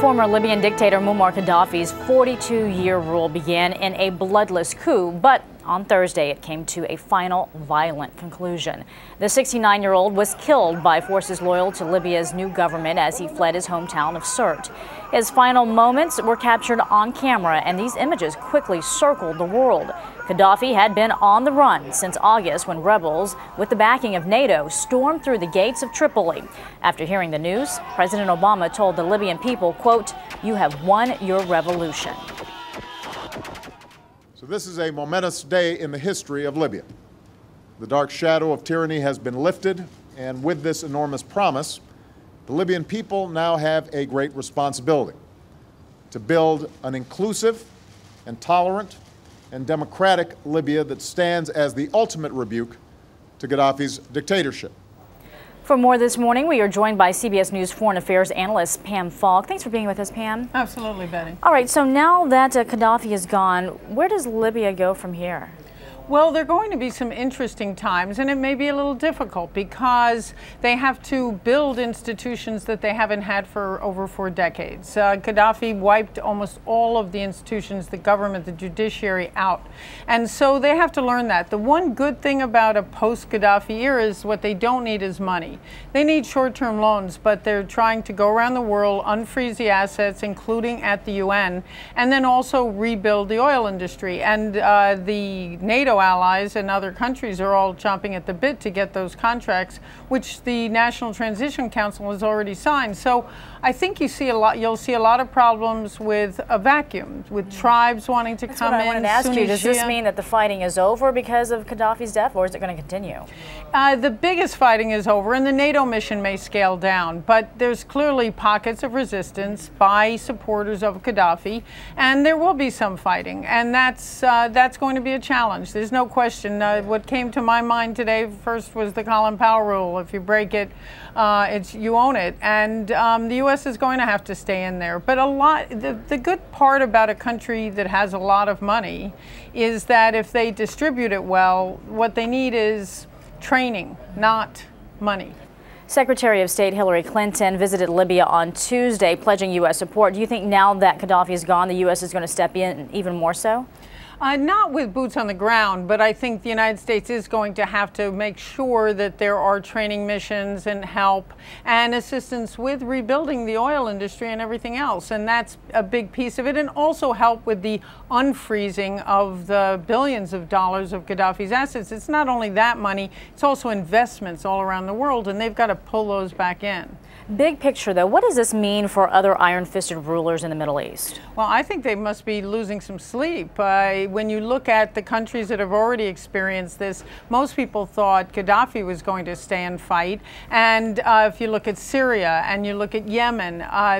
Former Libyan dictator Muammar Qaddafi's 42-year rule began in a bloodless coup, but on Thursday it came to a final violent conclusion. The 69-year-old was killed by forces loyal to Libya's new government as he fled his hometown of Sirte. His final moments were captured on camera, and these images quickly circled the world. Qaddafi had been on the run since August when rebels, with the backing of NATO, stormed through the gates of Tripoli. After hearing the news, President Obama told the Libyan people, quote, "You have won your revolution." So this is a momentous day in the history of Libya. The dark shadow of tyranny has been lifted, and with this enormous promise, the Libyan people now have a great responsibility to build an inclusive and tolerant and democratic Libya that stands as the ultimate rebuke to Gaddafi's dictatorship. For more this morning, we are joined by CBS News foreign affairs analyst Pam Falk. Thanks for being with us, Pam. Absolutely, Betty. All right, so now that Qaddafi is gone, where does Libya go from here? Well, there are going to be some interesting times, and it may be a little difficult because they have to build institutions that they haven't had for over 4 decades. Qaddafi wiped almost all of the institutions, the government, the judiciary out. And so they have to learn that. The one good thing about a post-Qaddafi era is what they don't need is money. They need short-term loans, but they're trying to go around the world, unfreeze the assets, including at the UN, and then also rebuild the oil industry. And the NATO allies and other countries are all chomping at the bit to get those contracts, which the National Transition Council has already signed. So I think you'll see a lot of problems with a vacuum, with tribes wanting to come in. That's what I wanted to ask you. Does this mean that the fighting is over because of Qaddafi's death, or is it going to continue? The biggest fighting is over, and the NATO mission may scale down, but there's clearly pockets of resistance by supporters of Qaddafi, and there will be some fighting, and that's going to be a challenge. There's no question. What came to my mind today first was the Colin Powell rule. If you break it, you own it, and the U.S. is going to have to stay in there. But the good part about a country that has a lot of money is that if they distribute it well, what they need is training, not money. Secretary of State Hillary Clinton visited Libya on Tuesday, pledging U.S. support. Do you think now that Qaddafi is gone, the U.S. is going to step in even more so? Not with boots on the ground, but I think the United States is going to have to make sure that there are training missions and help and assistance with rebuilding the oil industry and everything else. And that's a big piece of it. And also help with the unfreezing of the billions of dollars of Qaddafi's assets. It's not only that money, it's also investments all around the world, and they've got to pull those back in. Big picture, though, what does this mean for other iron-fisted rulers in the Middle East? Well, I think they must be losing some sleep. When you look at the countries that have already experienced this, most people thought Qaddafi was going to stay and fight. And if you look at Syria and you look at Yemen,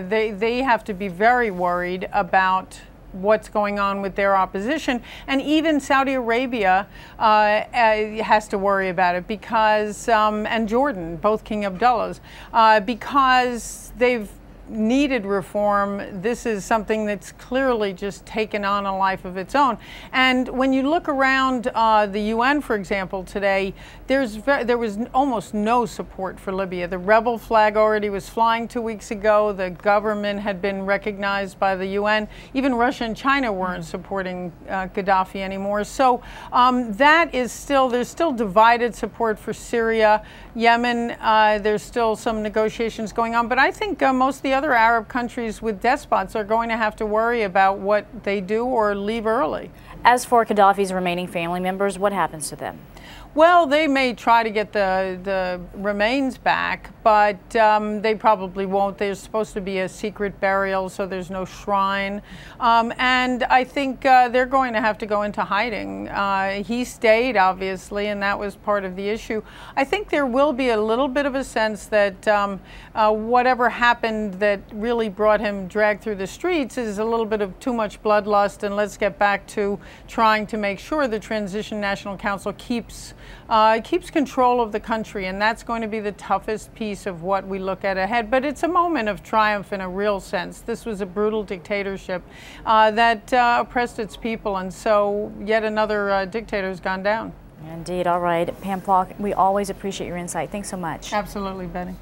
they have to be very worried about what's going on with their opposition. And even Saudi Arabia has to worry about it because, and Jordan, both King Abdullahs, because they've needed reform. This is something that's clearly just taken on a life of its own. And when you look around the UN, for example, today, there was almost no support for Libya. The rebel flag already was flying 2 weeks ago. The government had been recognized by the UN. Even Russia and China weren't supporting Qaddafi anymore. So there's still divided support for Syria. Yemen, there's still some negotiations going on. But I think most of the other Arab countries with despots are going to have to worry about what they do or leave early. As for Qaddafi's remaining family members, what happens to them? Well, they may try to get the remains back, but they probably won't. There's supposed to be a secret burial, so there's no shrine. And I think they're going to have to go into hiding. He stayed, obviously, and that was part of the issue. I think there will be a little bit of a sense that whatever happened that really brought him dragged through the streets is a little bit of too much bloodlust, and let's get back to trying to make sure the Transition National Council keeps control of the country, and that's going to be the toughest piece of what we look at ahead. But it's a moment of triumph in a real sense. This was a brutal dictatorship that oppressed its people, and so yet another dictator has gone down. Indeed. All right. Pam Falk, we always appreciate your insight. Thanks so much. Absolutely, Betty.